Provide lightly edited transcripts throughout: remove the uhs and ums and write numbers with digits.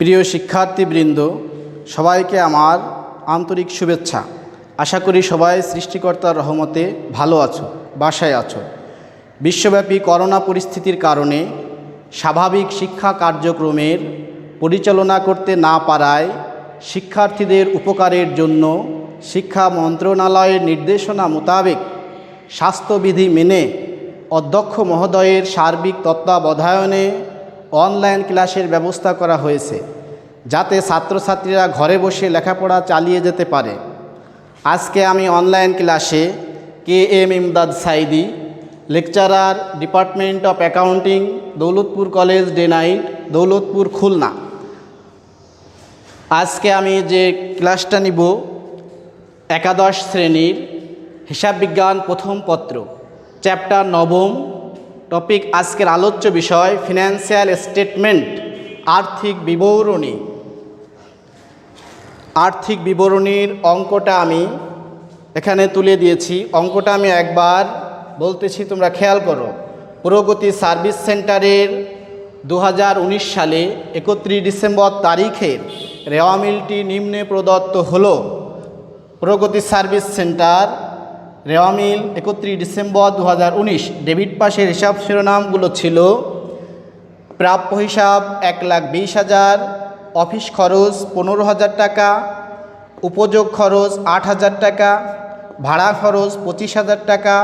প্রিয় শিক্ষার্থীবৃন্দ, সবাইকে আমার আন্তরিক শুভেচ্ছা। আশা করি সবাই সৃষ্টিকর্তার রহমতে ভালো আছো, বাসায় আছো। বিশ্বব্যাপী করোনা পরিস্থিতির কারণে স্বাভাবিক শিক্ষা কার্যক্রমের পরিচালনা করতে না পারায় শিক্ষার্থীদের উপকারের জন্য শিক্ষা মন্ত্রণালয়ের নির্দেশনা মোতাবেক স্বাস্থ্যবিধি মেনে অধ্যক্ষ মহোদয়ের সার্বিক তত্ত্বাবধানে অনলাইন ক্লাসের ব্যবস্থা করা হয়েছে, যাতে ছাত্রছাত্রীরা ঘরে বসে লেখাপড়া চালিয়ে যেতে পারে। আজকে আমি অনলাইন ক্লাসে KM Imdad Saidi, lecturer, department of accounting, Daulatpur college day night, Daulatpur, Khulna. আজকে আমি যে ক্লাসটা নিব একাদশ শ্রেণীর হিসাব বিজ্ঞান প্রথম পত্র, চ্যাপ্টার নবম, টপিক আজকের আলোচ্য বিষয় ফিনান্সিয়াল স্টেটমেন্ট, আর্থিক বিবরণী। আর্থিক বিবরণীর অঙ্কটা আমি এখানে তুলে দিয়েছি। অঙ্কটা আমি একবার বলতেছি, তোমরা খেয়াল করো। প্রগতি সার্ভিস সেন্টারের 2019 সালে 31 ডিসেম্বর তারিখের রেওয়ামিলটি নিম্নে প্রদত্ত হলো। প্রগতি সার্ভিস সেন্টার রেওয়ামিল 31 ডিসেম্বর 2019। ডেবিট পাশের হিসাব শিরোনামগুলো ছিল: প্রাপ্য হিসাব 1,20,000, অফিস খরচ 15,000 টাকা, উপযোগ খরচ 8,000 টাকা, ভাড়া খরচ 25,000 টাকা,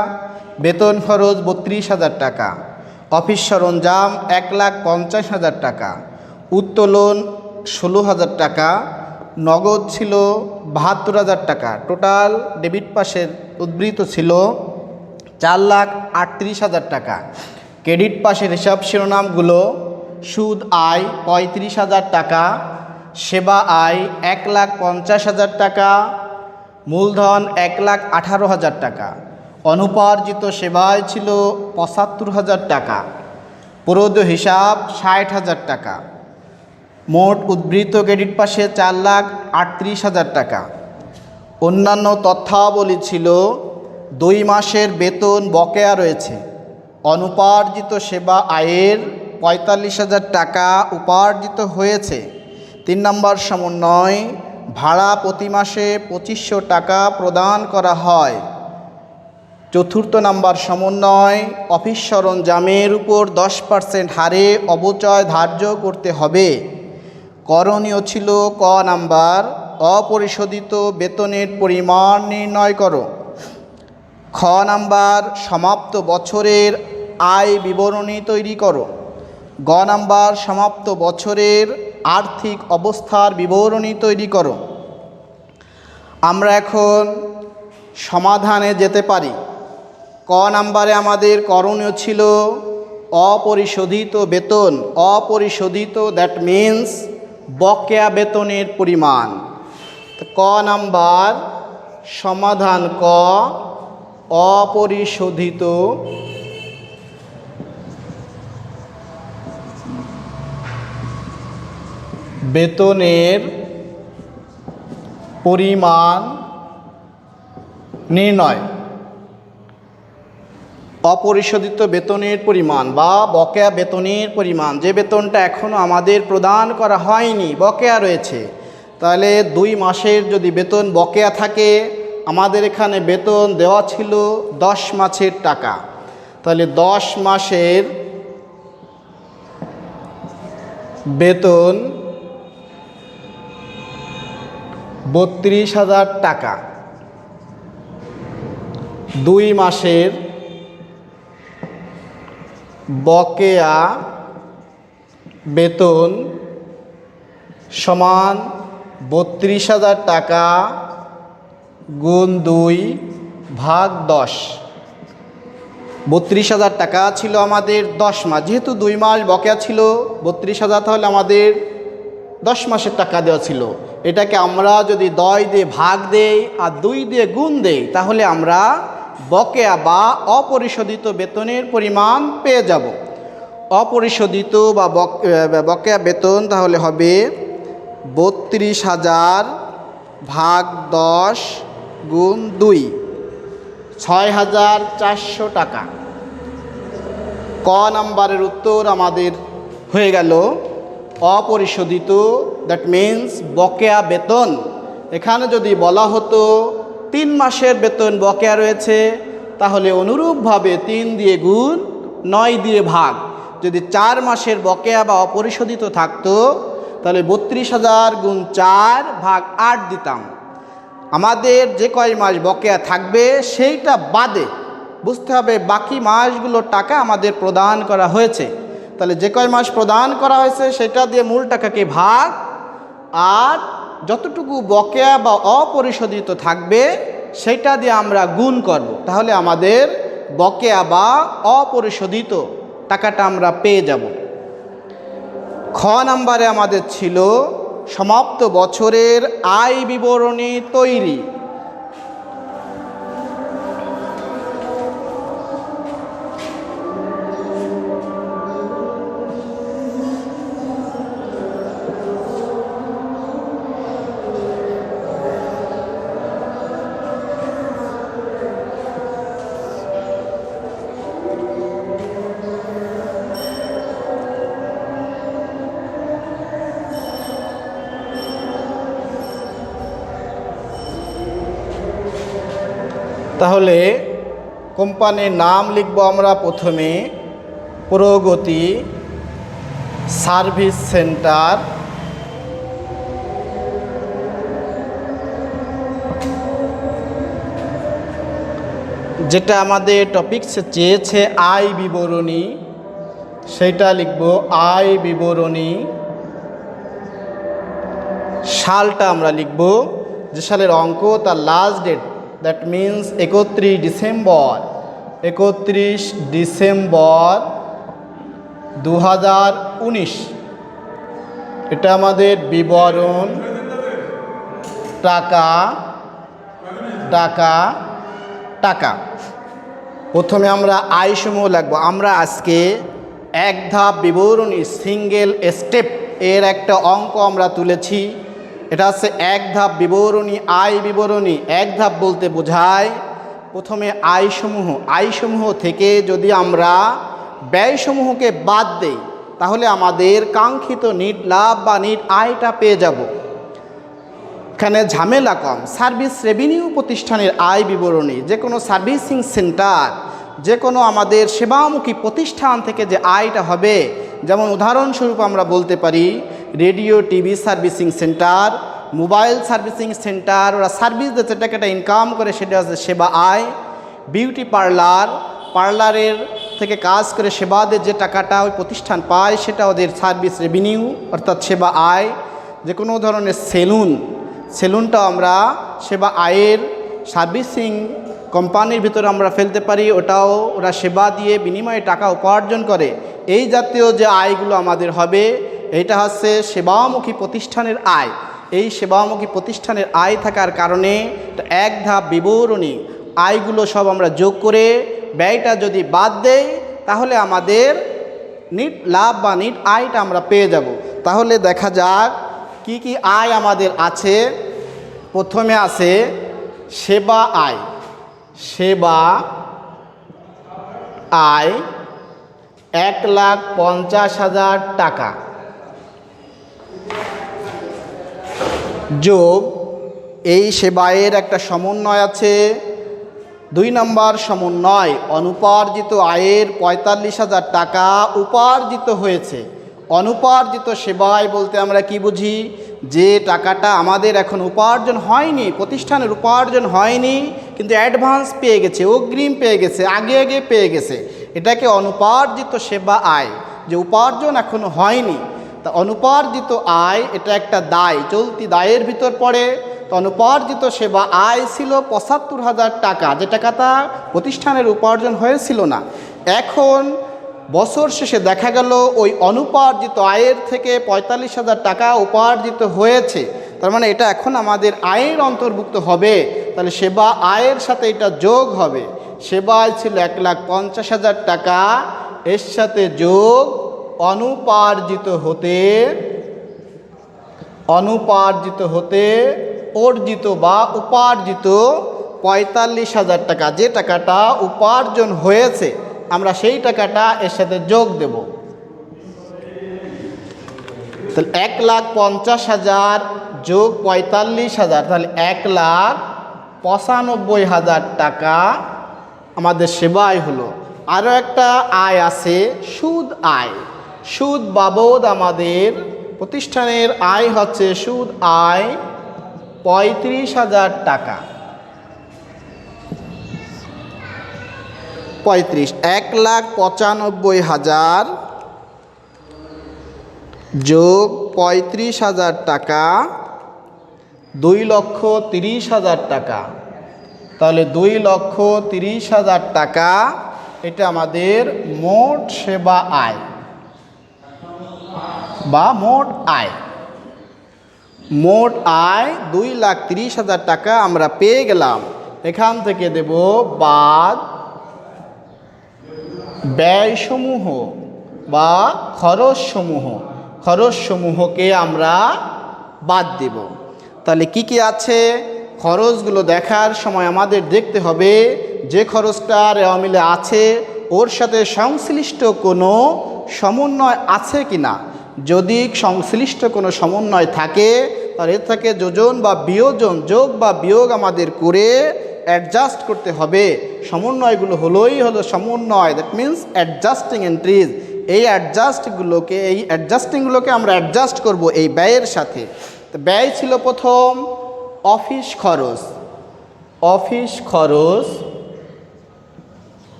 বেতন খরচ 32,000 টাকা, অফিস সরঞ্জাম 1,50,000 টাকা, উত্তোলন 16,000 টাকা, নগদ ছিল 72,000 টাকা। টোটাল ডেবিট পাশের উদ্বৃত্ত ছিল 4,38,000 টাকা। ক্রেডিট পাশের হিসাব শিরোনামগুলো: সুদ আয় 35,000 টাকা, সেবা আয় 1,50,000 টাকা, মূলধন 1,18,000 টাকা, অনুপার্জিত সেবায় ছিল 75,000 টাকা, প্রদ হিসাব 60,000 টাকা। মোট উদ্বৃত্ত ক্রেডিট পাশে 4,38,000 টাকা। অন্যান্য তথ্যাবলী ছিল: 2 মাসের বেতন বকেয়া রয়েছে, অনুপার্জিত সেবা আয়ের 45,000 টাকা উপার্জিত হয়েছে। 3 নম্বর সমন্বয়: ভাড়া প্রতি মাসে 2500 টাকা প্রদান করা হয়। 4 নম্বর সমন্বয়: অফিস সরঞ্জামের উপর 10% হারে অবচয় ধার্য করতে হবে। করণীয় ছিল: ক নাম্বার, অপরিশোধিত বেতনের পরিমাণ নির্ণয় করো। খ নাম্বার, সমাপ্ত বছরের আয় বিবরণী তৈরি করো। গ নাম্বার, সমাপ্ত বছরের আর্থিক অবস্থার বিবরণী তৈরি করো। আমরা এখন সমাধানে যেতে পারি। ক নাম্বারে আমাদের করণীয় ছিল অপরিশোধিত বেতন। অপরিশোধিত, দ্যাট মিন্স বকেয়া বেতনের পরিমাণ। ক নাম্বার সমাধান: ক, অপরিশোধিত বেতনের পরিমাণ নির্ণয়। অপরিশোধিত বেতনের পরিমাণ বা বকেয়া বেতনের পরিমাণ, যে বেতনটা এখনও আমাদের প্রদান করা হয়নি, বকেয়া রয়েছে। তাহলে 2 মাসের যদি বেতন বকেয়া থাকে, আমাদের এখানে বেতন দেওয়া ছিল 10 মাসের টাকা, তাহলে 10 মাসের বেতন 32,000 টাকা। 2 মাসের বকেয়া বেতন সমান 32,000 টাকা গুণ 2 ভাগ 10। 32,000 টাকা ছিল আমাদের 10 মাস। যেহেতু 2 মাস বকেয়া ছিল 32,000, তাহলে আমাদের 10 মাসের টাকা দেওয়া ছিল। এটাকে আমরা যদি 10 দিয়ে ভাগ দেই আর 2 দিয়ে গুণ দেই, তাহলে আমরা বকেয়া বা অপরিশোধিত বেতনের পরিমাণ পেয়ে যাব। অপরিশোধিত বা বকেয়া বেতন তাহলে হবে 32,000 ভাগ 10 গুণ 2, 6,400 টাকা। ক নাম্বারের উত্তর আমাদের হয়ে গেল অপরিশোধিত, দ্যাট মিন্স বকেয়া বেতন। এখানে যদি বলা হতো 3 মাসের বেতন বকেয়া রয়েছে, তাহলে অনুরূপভাবে 3 দিয়ে গুণ, 9 দিয়ে ভাগ। যদি 4 মাসের বকেয়া বা অপরিশোধিত থাকতো, তাহলে 32,000 গুণ 4 ভাগ 8 দিতাম। আমাদের যে কয় মাস বকেয়া থাকবে সেইটা বাদে বুঝতে হবে বাকি মাসগুলোর টাকা আমাদের প্রদান করা হয়েছে। তাহলে যে কয় মাস প্রদান করা হয়েছে সেটা দিয়ে মূল টাকাকে ভাগ, আর যতটুকু বকেয়া বা অপরিশোধিত থাকবে সেটা দিয়ে আমরা গুণ করব। তাহলে আমাদের বকেয়া বা অপরিশোধিত টাকাটা আমরা পেয়ে যাব। খ নাম্বারে আমাদের ছিল সমাপ্ত বছরের আয় বিবরণী তৈরি। তাহলে কোম্পানির নাম লিখব আমরা প্রথমে প্রগতি সার্ভিস সেন্টার। যেটা আমাদের টপিকসে চেয়েছে আয় বিবরণী, সেইটা লিখব আয় বিবরণী। সালটা আমরা লিখব, যে সালের অঙ্ক তার last date, that means 31 December. 31 December 2019। এটা আমাদের বিবরণ। টাকা টাকা টাকা। প্রথমে আমরা আয়সমূহ লাগবো। আমরা আজকে এক ধাপ বিবরণী, সিঙ্গেল স্টেপ এর একটা অঙ্ক আমরা তুলেছি। এটা হচ্ছে এক ধাপ বিবরণী, আয় বিবরণী। এক ধাপ বলতে বোঝায় প্রথমে আয়সমূহ থেকে যদি আমরা ব্যয়সমূহকে বাদ দেই, তাহলে আমাদের কাঙ্ক্ষিত নিট লাভ বা নিট আয়টা পেয়ে যাব। এখানে ঝামেলা কম। সার্ভিস রেভিনিউ প্রতিষ্ঠানের আয় বিবরণী, যে কোনো সার্ভিসিং সেন্টার, যে কোনো আমাদের সেবামুখী প্রতিষ্ঠান থেকে যে আয়টা হবে, যেমন উদাহরণস্বরূপ আমরা বলতে পারি radio TV servicing centre, mobile servicing centre, ওরা সার্ভিস দিচ্ছে, টাকাটা ইনকাম করে, সেটা হচ্ছে সেবা আয়। বিউটি পার্লারের থেকে কাজ করে সেবা দিয়ে যে টাকাটা ওই প্রতিষ্ঠান পায়, সেটা ওদের সার্ভিস রেভিনিউ অর্থাৎ সেবা আয়। যে কোনো ধরনের সেলুনটাও আমরা সেবা আয়ের সার্ভিসিং কোম্পানির ভিতরে আমরা ফেলতে পারি, ওটাও ওরা সেবা দিয়ে বিনিময়ে টাকা উপার্জন করে। এই জাতীয় যে আয়গুলো আমাদের হবে, এইটা হচ্ছে সেবামুখী প্রতিষ্ঠানের আয়। এই সেবামুখী প্রতিষ্ঠানের আয় থাকার কারণে এক ধাপ বিবরণী, আয়গুলো সব আমরা যোগ করে ব্যয়টা যদি বাদ দেই, তাহলে আমাদের নিট লাভ বা নিট আয়টা আমরা পেয়ে যাব। তাহলে দেখা যাক কি কি আয় আমাদের আছে। প্রথমে আছে সেবা আয়। সেবা আয় 1,50,000 টাকা যোগ এই সেবায়ের একটা সমন্বয় আছে। 2 নম্বর সমন্বয়, অনুপার্জিত আয়ের 45,000 টাকা উপার্জিত হয়েছে। অনুপার্জিত সেবায় বলতে আমরা কি বুঝি, যে টাকাটা আমাদের এখন উপার্জন হয়নি, প্রতিষ্ঠানের উপার্জন হয়নি, কিন্তু অ্যাডভান্স পেয়ে গেছে, অগ্রিম পেয়ে গেছে, আগে পেয়ে গেছে, এটাকে অনুপার্জিত সেবা আয়। যে উপার্জন এখনো হয়নি, তা অনুপার্জিত আয় এটা একটা দায়, চলতি দায়ের ভিতর পড়ে। তো অনুপার্জিত সেবা আয় ছিল 75,000 টাকা, যে টাকাটা প্রতিষ্ঠানের উপার্জন হয়েছিল না। এখন বছর শেষে দেখা গেল ওই অনুপার্জিত আয়ের থেকে 45,000 টাকা উপার্জিত হয়েছে, তার মানে এটা এখন আমাদের আয়ের অন্তর্ভুক্ত হবে। তাহলে সেবা আয়ের সাথে এটা যোগ হবে। সেবা আয় ছিল 1,50,000 টাকা, এর সাথে যোগ অনুপার্জিত হতে অর্জিত বা উপার্জিত 45,000 টাকা, যে টাকাটা উপার্জন হয়েছে আমরা সেই টাকাটা এর সাথে যোগ দেব। তো তাহলে 1,50,000 যোগ 45,000, তাহলে 1,95,000 টাকা আমাদের সেবা আয় হলো। আরও একটা আয় আছে সুদ আয়। সুদ বাবদ আমাদের প্রতিষ্ঠানের আয় হচ্ছে সুদ আয় 35,000 টাকা। 1,95,000 যোগ 35,000 টাকা 2,30,000 টাকা। তাহলে 2,30,000 টাকা এটা আমাদের মোট সেবা আয় বা মোট আয়। মোট আয় 2,30,000 টাকা আমরা পেয়ে গেলাম। এখান থেকে দেব বাদ ব্যয়সমূহ বা খরচসমূহকে আমরা বাদ দেব। তাহলে কি কি আছে খরচগুলো দেখার সময় আমাদের দেখতে হবে যে খরচটা রেওয়া মিলে আছে ওর সাথে সংশ্লিষ্ট কোনো সমন্বয় আছে কিনা। যদি সংশ্লিষ্ট কোনো সমন্বয় থাকে তাহলে এর থেকে যোজন বা বিয়োজন, যোগ বা বিয়োগ আমাদের করে অ্যাডজাস্ট করতে হবে। সমন্বয়গুলো হলো সমন্বয়, দ্যাট মিন্স অ্যাডজাস্টিং এন্ট্রিজ। এই অ্যাডজাস্টিংগুলোকে আমরা অ্যাডজাস্ট করব এই ব্যয়ের সাথে। তো ব্যয় ছিল প্রথম অফিস খরচ।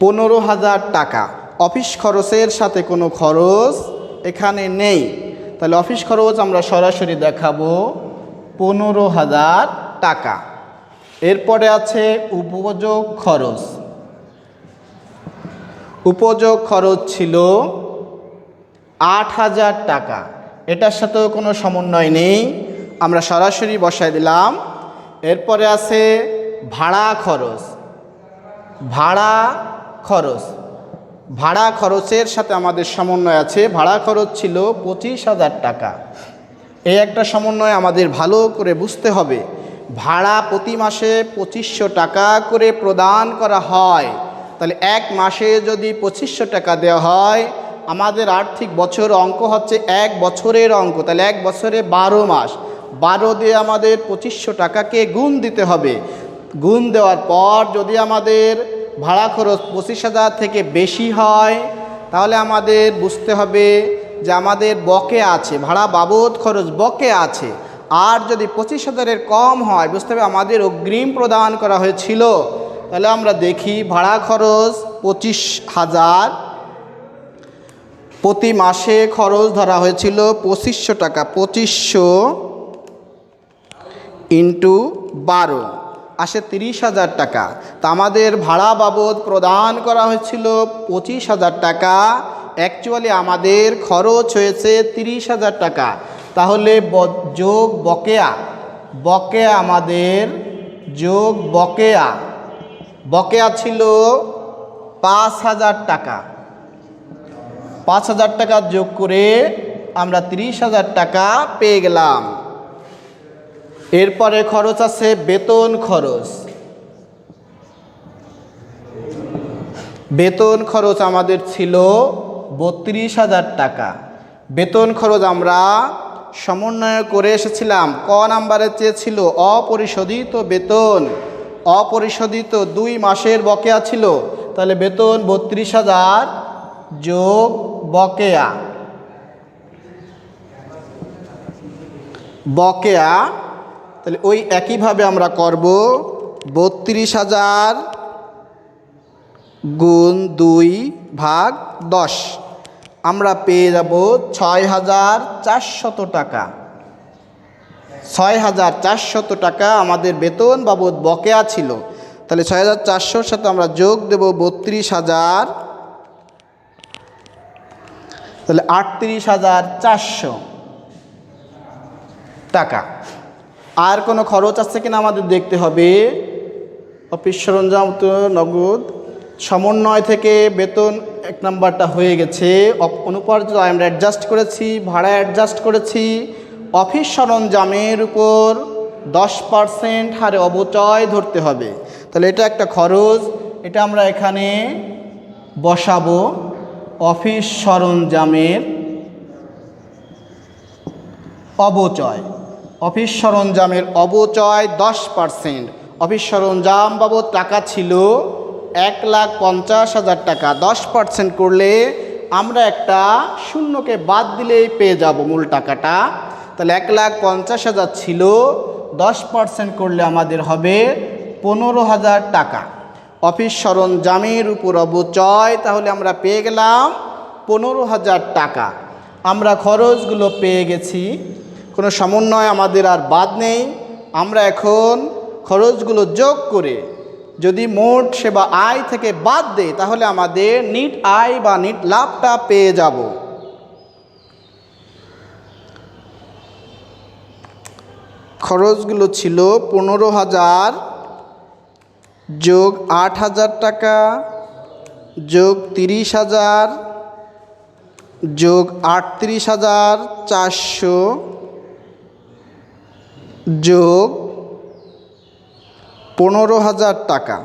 15,000 টাকা। অফিস খরচের সাথে কোনো খরচ এখানে নেই, তাহলে অফিস খরচ আমরা সরাসরি দেখাবো 15,000 টাকা। এরপরে আছে উপযোগ খরচ। উপযোগ খরচ ছিল 8,000 টাকা। এটার সাথেও কোনো সমন্বয় নেই, আমরা সরাসরি বসায় দিলাম। এরপরে আছে ভাড়া খরচ। ভাড়া খরচের সাথে আমাদের সমন্বয় আছে। ভাড়া খরচ ছিল 25,000 টাকা। এই একটা সমন্বয় আমাদের ভালো করে বুঝতে হবে। ভাড়া প্রতি মাসে 2500 টাকা করে প্রদান করা হয়। তাহলে এক মাসে যদি 2500 টাকা দেওয়া হয়, আমাদের আর্থিক বছর অঙ্ক হচ্ছে 1 বছরের অঙ্ক। তাহলে 1 বছরে 12 মাস, 12 দিয়ে আমাদের 2500 টাকাকে গুণ দিতে হবে। গুণ দেওয়ার পর যদি আমাদের ভাড়া খরচ 25,000 থেকে বেশি হয় তাহলে আমাদের বুঝতে হবে যে আমাদের বকেয়া আছে, ভাড়া বাবদ খরচ বকেয়া আছে। আর যদি 25,000-এর কম হয় বুঝতে হবে আমাদের অগ্রিম প্রদান করা হয়েছিল। তাহলে আমরা দেখি ভাড়া খরচ 25,000, প্রতি মাসে খরচ ধরা হয়েছিল 2500 টাকা। 2500 ইন্টু 12 আসে 30,000 টাকা। তা আমাদের ভাড়া বাবদ প্রদান করা হয়েছিল 25,000 টাকা, অ্যাকচুয়ালি আমাদের খরচ হয়েছে 30,000 টাকা। তাহলে যোগ বকেয়া, আমাদের যোগ বকেয়া ছিল 5,000 টাকা। 5,000 টাকা যোগ করে আমরা 30,000 টাকা পেয়ে গেলাম। এরপরে খরচ আছে বেতন খরচ। বেতন খরচ আমাদের ছিল 32,000 টাকা। বেতন খরচ আমরা সমন্বয় করে এসেছিলাম। ক নাম্বারে চেয়েছিল অপরিশোধিত বেতন। অপরিশোধিত 2 মাসের বকেয়া ছিল। তাহলে বেতন 32,000 যোগ বকেয়া, তাহলে ওই একইভাবে আমরা করব 32,000 গুণ 2/10, আমরা পেয়ে যাব 6,400 টাকা। 6,400 টাকা আমাদের বেতন বাবদ বকেয়া ছিল। তাহলে 6,400-র সাথে আমরা যোগ দেব 32,000, তাহলে 38,400 টাকা। আর কোনো খরচ আছে কিনা আমাদের দেখতে হবে। অফিস সরঞ্জাম তো নগদ সমন্বয় থেকে বেতন 1 নাম্বারটা হয়ে গেছে। অনুপার্জিত আমরা অ্যাডজাস্ট করেছি, ভাড়া অ্যাডজাস্ট করেছি। অফিস সরঞ্জামের উপর 10% হারে অবচয় ধরতে হবে। তাহলে এটা একটা খরচ, এটা আমরা এখানে বসাবো। অফিস সরঞ্জামের অবচয়, অফিস সরঞ্জামের অবচয় 10%। অফিস সরঞ্জাম বাবদ টাকা ছিল 1,50,000 টাকা। 10% করলে আমরা একটা শূন্যকে বাদ দিলেই পেয়ে যাব মূল টাকাটা। তাহলে 1,50,000 ছিল, 10% করলে আমাদের হবে 15,000 টাকা। অফিস সরঞ্জামের উপর অবচয়, তাহলে আমরা পেয়ে গেলাম 15,000 টাকা। আমরা খরচগুলো পেয়ে গেছি, কোনো সমন্বয় আমাদের আর বাদ নেই। আমরা এখন খরচগুলো যোগ করে যদি মোট সেবা আয় থেকে বাদ দেই তাহলে আমাদের নিট আয় বা নিট লাভটা পেয়ে যাব। খরচগুলো ছিল 15,000 যোগ 8,000 টাকা যোগ 30,000 যোগ 38,400 যোগ 15,000 টাকা,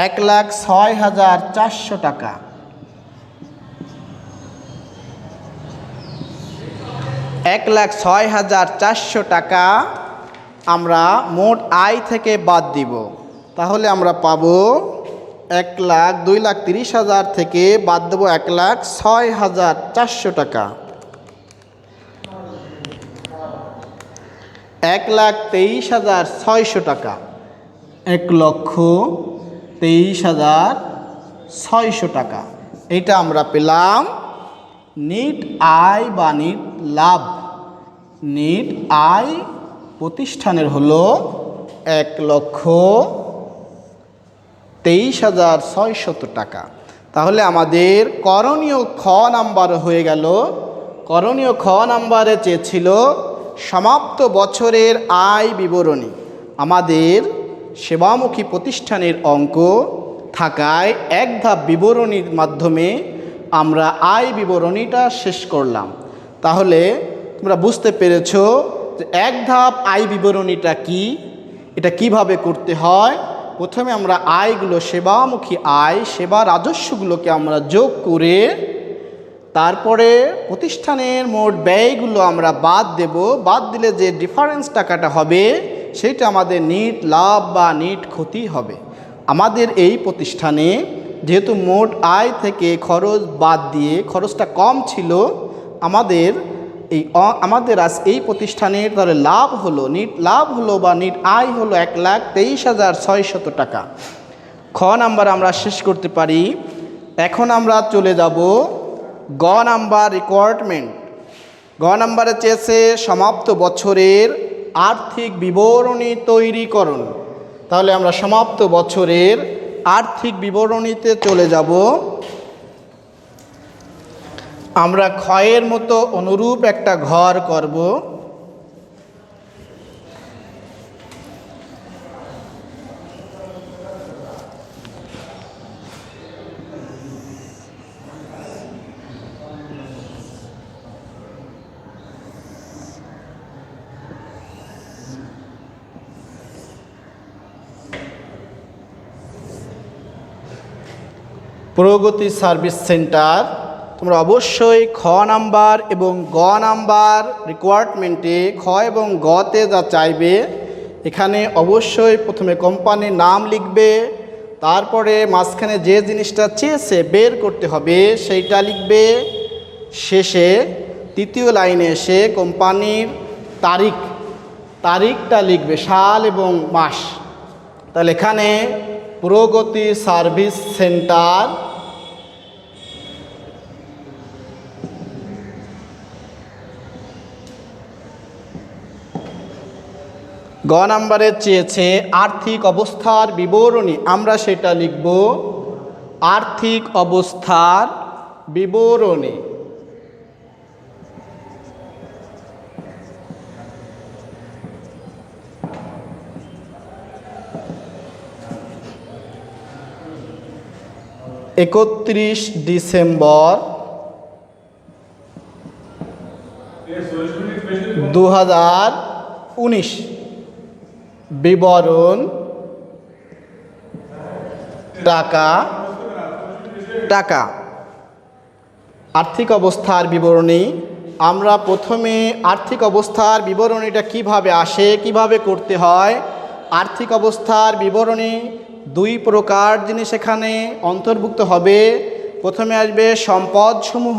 1,06,400 টাকা। 1,06,400 টাকা আমরা মোট আয় থেকে বাদ দিব, তাহলে আমরা পাবো 2,30,000 থেকে বাদ দেবো 1,06,400 টাকা। 1,23,600 টাকা, 1,23,600 টাকা। এটা আমরা পেলাম নিট আয় বা নিট লাভ। নিট আয় প্রতিষ্ঠানের হলো 1,23,600 টাকা। তাহলে আমাদের করণীয় খ নাম্বার হয়ে গেল। করণীয় খ নাম্বারে চেয়েছিল সমাপ্ত বছরের আয় বিবরণী। আমাদের সেবামুখী প্রতিষ্ঠানের অঙ্ক থাকায় এক ধাপ বিবরণীর মাধ্যমে আমরা আয় বিবরণীটা শেষ করলাম। তাহলে তোমরা বুঝতে পেরেছো যে এক ধাপ আয় বিবরণীটা কি, এটা কিভাবে করতে হয়। প্রথমে আমরা আয়গুলো, সেবামুখী আয়, সেবা রাজস্বগুলোকে আমরা যোগ করে তারপরে প্রতিষ্ঠানের মোট ব্যয়গুলো আমরা বাদ দেব। বাদ দিলে যে ডিফারেন্স টাকাটা হবে সেটা আমাদের নিট লাভ বা নিট ক্ষতি হবে। আমাদের এই প্রতিষ্ঠানে যেহেতু মোট আয় থেকে খরচ বাদ দিয়ে খরচটা কম ছিল, আমাদের আজ এই প্রতিষ্ঠানের তাহলে লাভ হলো, নিট লাভ হলো বা নিট আয় হলো 1,23,600 টাকা। খ নাম্বার আমরা শেষ করতে পারি। এখন আমরা চলে যাব গ নাম্বার রিকোয়ারমেন্ট। গ নাম্বারে চেয়েছে সমাপ্ত বছরের আর্থিক বিবরণী তৈরিকরণ। তাহলে আমরা সমাপ্ত বছরের আর্থিক বিবরণীতে চলে যাব। আমরা ক্ষয়ের মতো অনুরূপ একটা ঘর করব। প্রগতি সার্ভিস সেন্টার। তোমরা অবশ্যই খ নাম্বার এবং গ নাম্বার রিকোয়ারমেন্টে খ এবং গতে যা চাইবে এখানে অবশ্যই প্রথমে কোম্পানির নাম লিখবে, তারপরে মাঝখানে যে জিনিসটা চেয়েছে বের করতে হবে সেইটা লিখবে, শেষে তৃতীয় লাইনে এসে কোম্পানির তারিখটা লিখবে, সাল এবং মাস। তাহলে এখানে প্রগতি সার্ভিস সেন্টার গ নাম্বারে চেয়েছে আর্থিক অবস্থার বিবরণী। আমরা সেটা লিখব আর্থিক অবস্থার বিবরণী। একত্রিশ ডিসেম্বর 2019 বিবরণ টাকা আর্থিক অবস্থার বিবরণী আমরা প্রথমে আর্থিক অবস্থার বিবরণীটা কিভাবে আসে, কিভাবে করতে হয়। আর্থিক অবস্থার বিবরণী দুই প্রকার জিনিস এখানে অন্তর্ভুক্ত হবে। প্রথমে আসবে সম্পদসমূহ,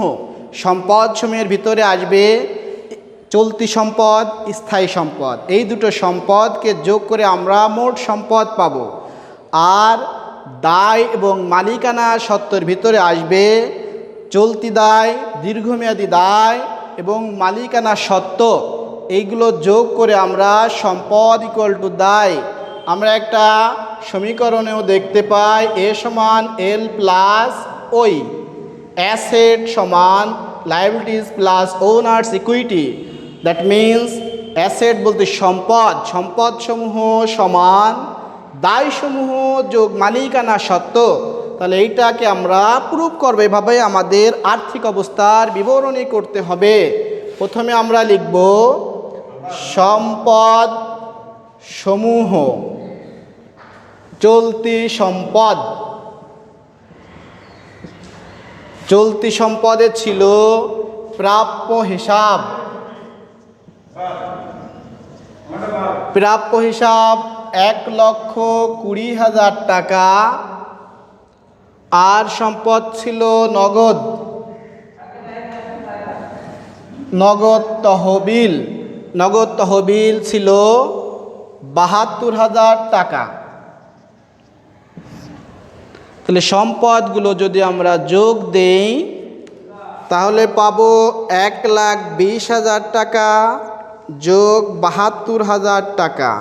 সম্পদসমূহের ভিতরে আসবে চলতি সম্পদ, স্থায়ী সম্পদ। এই দুটো সম্পদকে যোগ করে আমরা মোট সম্পদ পাব। আর দায় এবং মালিকানা সত্ত্বের ভিতরে আসবে চলতি দায়, দীর্ঘমেয়াদী দায় এবং মালিকানা সত্ত্ব। এইগুলো যোগ করে আমরা সম্পদ ইকুয়াল টু দায়। আমরা একটা সমীকরণেও দেখতে পাই এ সমান এল প্লাস ওই, অ্যাসেট সমান liabilities plus owners equity. That means asset বলতে সম্পদ, সম্পদসমূহ সমান দায়সমূহ যোগ মালিকানা সত্ত্ব। তাহলে এইটাকে আমরা প্রুভ করবো, এভাবে আমাদের আর্থিক অবস্থার বিবরণী করতে হবে। প্রথমে আমরা লিখব সম্পদ সমূহ, চলতি সম্পদ। চলতি সম্পদে ছিল প্রাপ্য হিসাব, প্রাপ্য হিসাব 1,20,000 টাকা। আর সম্পদ ছিল নগদ, নগদ তহবিল। নগদ তহবিল ছিল 72,000 টাকা। তাহলে সম্পদগুলো যদি আমরা যোগ দেই তাহলে পাবো 1,20,000 টাকা যোগ 72,000 টাকা,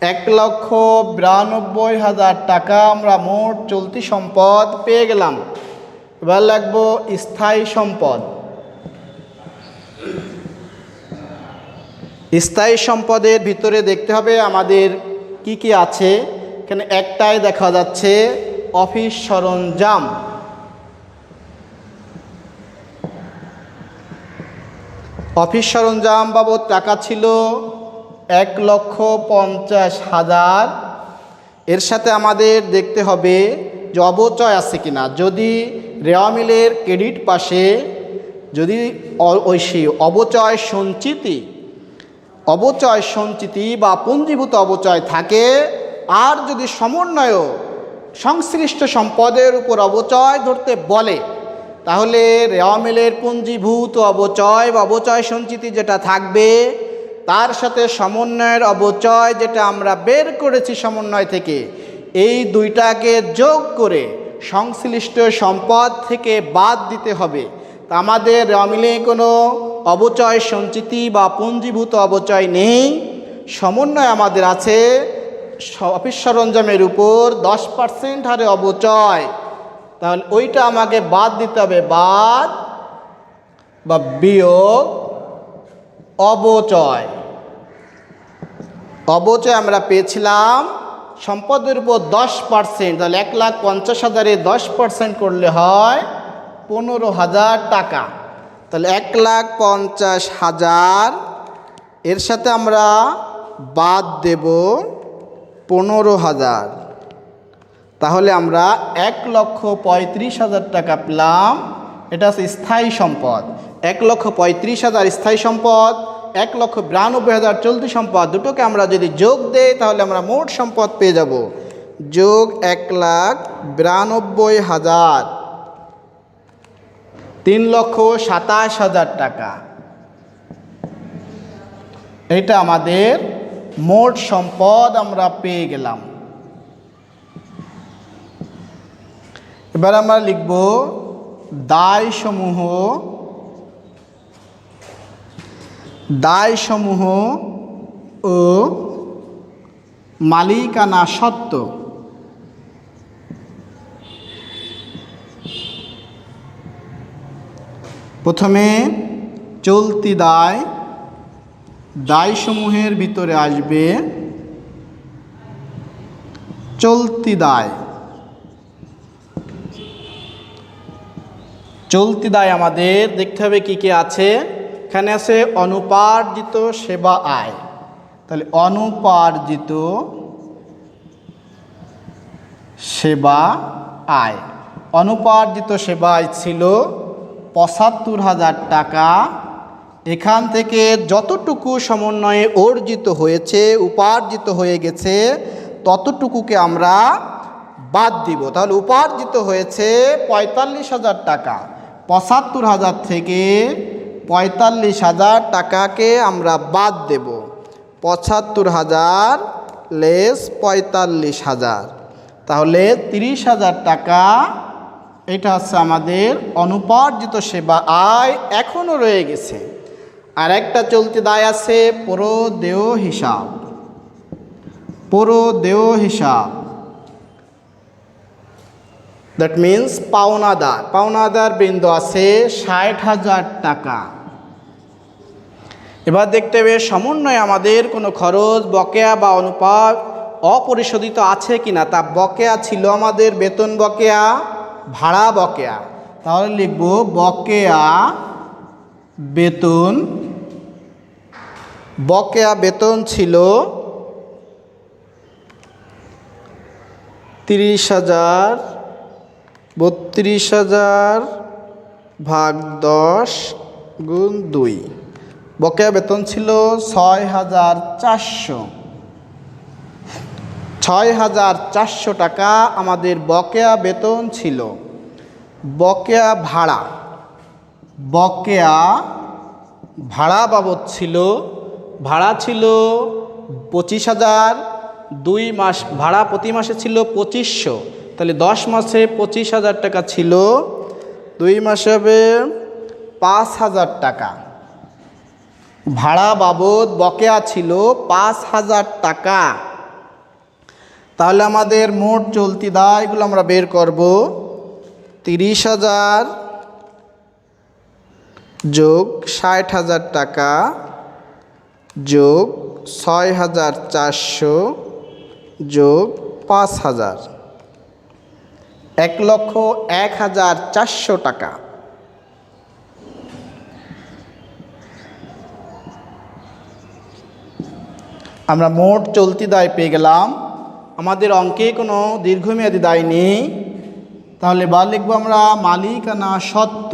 1,92,000 টাকা আমরা মোট চলতি সম্পদ পেয়ে গেলাম। এবার লাগবো স্থায়ী সম্পদ। স্থায়ী সম্পদের ভিতরে দেখতে হবে আমাদের কি কি আছে। এখানে একটাই দেখা যাচ্ছে অফিস সরঞ্জাম। অফিস সরঞ্জাম বাবদ টাকা ছিল 1,50,000। এর সাথে আমাদের দেখতে হবে যে অবচয় আছে কিনা। যদি রেওয়া মিলের ক্রেডিট পাশে যদি ওই সেই অবচয় সঞ্চিতি বা পুঞ্জীভূত অবচয় থাকে, আর যদি সমন্বয় সংশ্লিষ্ট সম্পদের উপর অবচয় ধরতে বলে, তাহলে রেওয়া মিলের পুঞ্জীভূত অবচয় বা অবচয় সঞ্চিতি যেটা থাকবে তার সাথে সমন্বয়ের অবচয় যেটা আমরা বের করেছি সমন্বয় থেকে, এই দুইটাকে যোগ করে সংশ্লিষ্ট সম্পদ থেকে বাদ দিতে হবে। তা আমাদের রেওয়া মিলে কোনো অবচয় সঞ্চিতি বা পুঞ্জীভূত অবচয় নেই। সমন্বয় আমাদের আছে অফিস সরঞ্জামের উপর 10% হারে অবচয়। তাহলে ওইটা আমাকে বাদ দিতে হবে, বাদ বা বিয়োগ অবচয়। অবচয় আমরা পেয়েছিলাম সম্পদের উপর 10%। তাহলে 1,50,000-এ 10% করলে হয় 15,000 টাকা। তাহলে 1,50,000 এর সাথে আমরা বাদ দেব 15,000। তাহলে আমরা 1,35,000 টাকা পেলাম। এটা হচ্ছে স্থায়ী সম্পদ। 1,35,000 স্থায়ী সম্পদ, 1,92,000 চলতি সম্পদ, দুটোকে আমরা যদি যোগ দেই তাহলে আমরা মোট সম্পদ পেয়ে যাব যোগ 1,92,000, 3,27,000 টাকা। এটা আমাদের মোট সম্পদ আমরা পেয়ে গেলাম। এবার আমরা লিখব দায়সমূহ, দায়সমূহ ও মালিকানা সত্ত্ব। প্রথমে চলতি দায়, দায়সমূহের ভিতরে আসবে চলতি দায়। চলতি দায় আমাদের দেখতে হবে কি কি আছে। এখানে আছে অনুপার্জিত সেবা আয়। তাহলে অনুপার্জিত সেবা আয়, অনুপার্জিত সেবা আয় ছিল ৭৫,০০০ টাকা। এখান থেকে যতটুকু সমন্বয়ে অর্জিত হয়েছে, উপার্জিত হয়ে গেছে, ততটুকুকে আমরা বাদ দিব। তাহলে উপার্জিত হয়েছে ৪৫,০০০ টাকা। ৭৫,০০০ থেকে ৪৫,০০০ টাকাকে আমরা বাদ দেব। ৭৫,০০০ লেস ৪৫,০০০, তাহলে ৩০,০০০ টাকা। এটা হচ্ছে আমাদের অনুপার্জিত সেবা আয় এখনও রয়ে গেছে। আর একটা চলতি দায় আছে পরদেয় হিসাব। পরদেয় হিসাব, দ্যাট মিন্স পাওনাদার। পাওনাদার বৃন্দ আছে ৬০,০০০ টাকা। এবার দেখতে হবে সমন্বয়ে আমাদের কোনো খরচ, বকেয়া বা অনুপাত অপরিশোধিত আছে কিনা। তা বকেয়া ছিল আমাদের বেতন বকেয়া, ভাড়া বকেয়া। তাহলে লিখব বকেয়া বেতন। বকেয়া বেতন ছিল ৩০,০০০, ৩২,০০০ ভাগ ১০ গুণ ২। বকেয়া বেতন ছিল ৬,৪০০। ৬,৪০০ টাকা আমাদের বকেয়া বেতন ছিল। বকেয়া ভাড়া, বকেয়া ভাড়া বাবদ ছিল। ভাড়া ছিল ২৫,০০০। ২ মাস ভাড়া প্রতি মাসে ছিল ২৫০০, তাহলে ১০ মাসে ২৫,০০০ টাকা ছিল। ২ মাসে হবে ৫,০০০ টাকা। ভাড়া বাবদ বকেয়া ছিল ৫,০০০ টাকা। তাহলে আমাদের মোট চলতি দায়গুলো আমরা বের করব। ৩০,০০০ যোগ ৬০,০০০ টাকা যোগ ৬,৪০০ যোগ ৫,০০০, ১,০১,৪০০ টাকা। আমরা মোট চলতি দায় পেয়ে গেলাম। আমাদের অঙ্কে কোনো দীর্ঘমেয়াদী দায় নেই। তাহলে বা লিখব আমরা মালিকানা সত্ত্ব।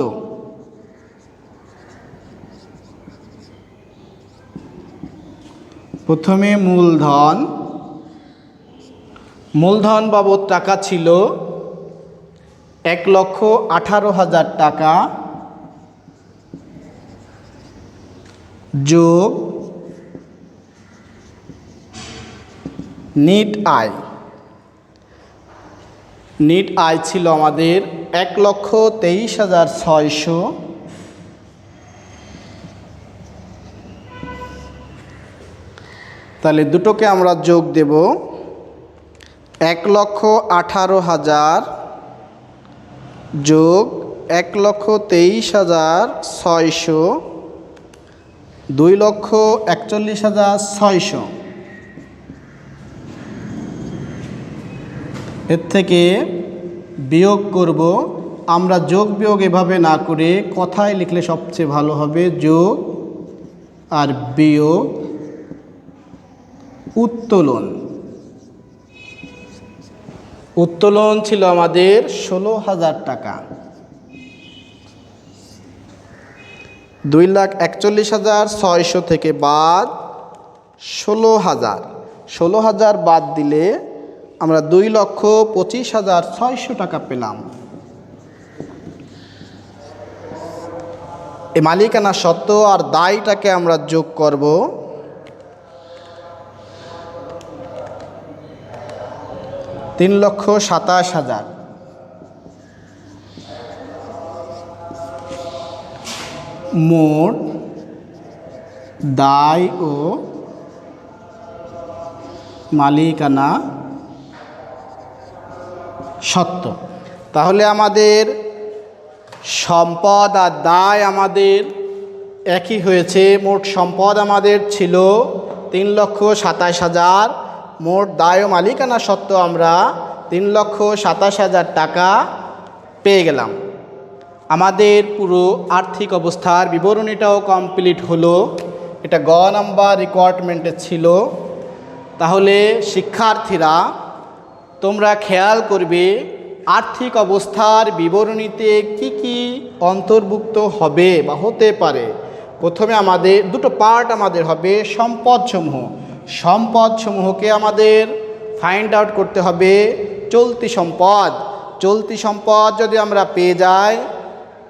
প্রথমে মূলধন। মূলধন বাবদ টাকা ছিল ১,১৮,০০০ টাকা যোগ নিট আয়। নিট আয় ছিল আমাদের ১,২৩,৬০০। তাহলে দুটোকে আমরা যোগ দেব। ১,১৮,০০০ যোগ ১,২৩,৬০০, ২,৪১,৬০০। এর থেকে বিয়োগ করব। আমরা যোগ বিয়োগ এভাবে না করে কথায় লিখলে সবচেয়ে ভালো হবে। যোগ আর বিয়োগ, উত্তোলন। উত্তোলন ছিল আমাদের ১৬,০০০ টাকা। ২,৪১,৬০০ থেকে বাদ ১৬,০০০। ১৬,০০০ বাদ দিলে আমরা ২,২৫,৬০০ টাকা পেলাম। এই মালিকানা সত্ত্ব আর দায়টাকে আমরা যোগ করব। ৩,২৭,০০০। মোট দায় ও মালিকানা সত্ত্ব। তাহলে আমাদের সম্পদ আর দায় আমাদের একই হয়েছে। মোট সম্পদ আমাদের ছিল ৩,২৭,০০০। মোট দায় ও মালিকানা সত্ত্ব আমরা ৩,২৭,০০০ টাকা পেয়ে গেলাম। আমাদের পুরো আর্থিক অবস্থার বিবরণীটাও কমপ্লিট হলো। এটা গ নাম্বার রিকোয়ারমেন্টে ছিল। তাহলে শিক্ষার্থীরা তোমরা খেয়াল করবে আর্থিক অবস্থার বিবরণীতে কি কি অন্তর্ভুক্ত হবে বা হতে পারে। প্রথমে আমাদের দুটো পার্ট আমাদের হবে সম্পদসমূহ। সম্পদসমূহকে আমাদের ফাইন্ড আউট করতে হবে। চলতি সম্পদ, চলতি সম্পদ যদি আমরা পেয়ে যাই,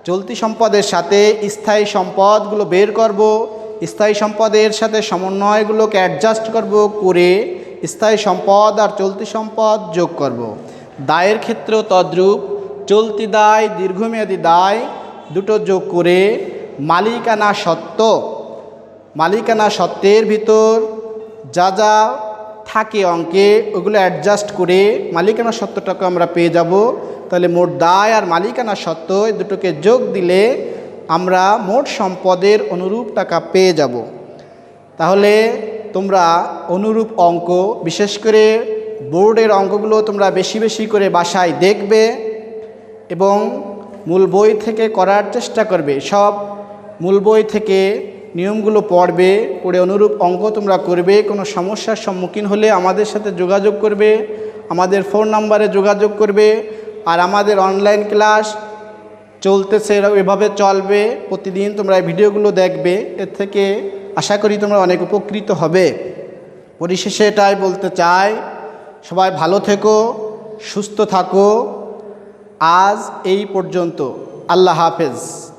চলতি সম্পদের সাথে স্থায়ী সম্পদগুলো বের করব, স্থায়ী সম্পদের সাথে সমন্বয়গুলোকে অ্যাডজাস্ট করব, করে স্থায়ী সম্পদ আর চলতি সম্পদ যোগ করব। দায়ের ক্ষেত্রেও তদ্রূপ, চলতি দায় দীর্ঘমেয়াদী দায় দুটো যোগ করে মালিকানা সত্ত্ব, মালিকানা সত্ত্বের ভিতর যা যা থাকে অঙ্কে ওগুলো অ্যাডজাস্ট করে মালিকানা সত্ত্বটাকে আমরা পেয়ে যাব। তাহলে মোট দায় আর মালিকানা সত্ত্ব এই দুটোকে যোগ দিলে আমরা মোট সম্পদের অনুরূপ টাকা পেয়ে যাব। তাহলে তোমরা অনুরূপ অঙ্ক, বিশেষ করে বোর্ডের অঙ্কগুলো তোমরা বেশি বেশি করে বাসায় দেখবে এবং মূল বই থেকে করার চেষ্টা করবে। সব মূল বই থেকে নিয়মগুলো পড়বে, পড়ে অনুরূপ অঙ্ক তোমরা করবে। কোনো সমস্যার সম্মুখীন হলে আমাদের সাথে যোগাযোগ করবে, আমাদের ফোন নাম্বারে যোগাযোগ করবে। আর আমাদের অনলাইন ক্লাস চলতেছে, এভাবে চলবে, প্রতিদিন তোমরা এই ভিডিওগুলো দেখবে। এর থেকে আশা করি তোমরা অনেক উপকৃত হবে। পরিশেষে এটাই বলতে চাই, সবাই ভালো থেকো, সুস্থ থাকো। আজ এই পর্যন্ত। আল্লাহ হাফেজ।